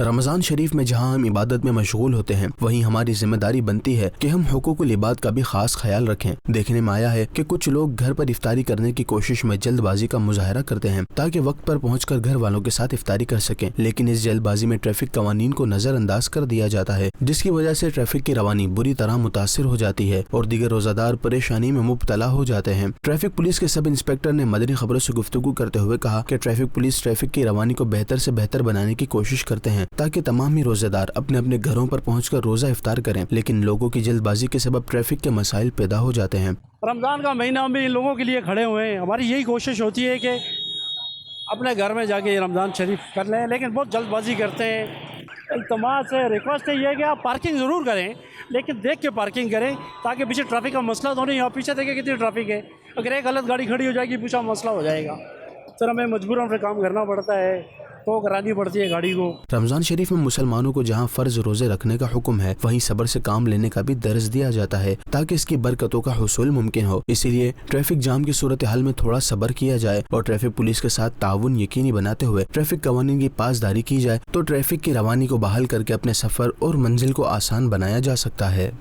रमज़ान शरीफ में जहां हम इबादत में मशगूल होते हैं, वहीं हमारी जिम्मेदारी बनती है कि हम हुकूकुल इबाद का भी खास ख्याल रखें। देखने में आया है कि कुछ लोग घर पर इफ्तारी करने की कोशिश में जल्दबाजी का मुजाहरा करते हैं ताकि वक्त पर पहुंचकर घर वालों के साथ इफ्तारी कर सकें, लेकिन इस जल्दबाजी में ट्रैफिक कवानीन को नजरअंदाज कर दिया जाता है, जिसकी वजह से ट्रैफिक की रवानी बुरी तरह मुतासिर हो जाती है और दीगर रोजादार परेशानी में मुब्तला हो जाते हैं। ट्रैफिक पुलिस के सब इंस्पेक्टर ने मदनी खबरों से गुफ्तगू करते हुए कहा कि ट्रैफिक पुलिस ट्रैफिक की रवानी को बेहतर से बेहतर बनाने की कोशिश करते हैं ताकि तमाम ही रोजेदार अपने अपने घरों पर पहुंचकर रोजा इफ्तार करें, लेकिन लोगों की जल्दबाजी के सबब ट्रैफिक के मसाइल पैदा हो जाते हैं। रमज़ान का महीना हम इन लोगों के लिए खड़े हुए हैं। हमारी यही कोशिश होती है कि अपने घर में जाके रमज़ान शरीफ कर लें, लेकिन बहुत जल्दबाजी करते हैं। इल्तमास है, रिक्वेस्ट है ये कि आप पार्किंग ज़रूर करें, लेकिन देख के पार्किंग करें ताकि पीछे ट्रैफिक का मसला तो नहीं हो। पीछे देखें कितनी ट्रैफिक है, अगर एक गलत गाड़ी खड़ी हो जाएगी पीछे मसला हो जाएगा। सर हमें मजबूरन फिर काम करना पड़ता है, तो करानी पड़ती है गाड़ी को। रमजान शरीफ में मुसलमानों को जहां फर्ज रोजे रखने का हुक्म है, वहीं सब्र से काम लेने का भी दर्ज दिया जाता है ताकि इसकी बरकतों का हुसूल मुमकिन हो। इसीलिए ट्रैफिक जाम की सूरत हाल में थोड़ा सब्र किया जाए और ट्रैफिक पुलिस के साथ ताउन यकीनी बनाते हुए ट्रैफिक कवानीन की पासदारी की जाए तो ट्रैफिक की रवानी को बहाल करके अपने सफर और मंजिल को आसान बनाया जा सकता है।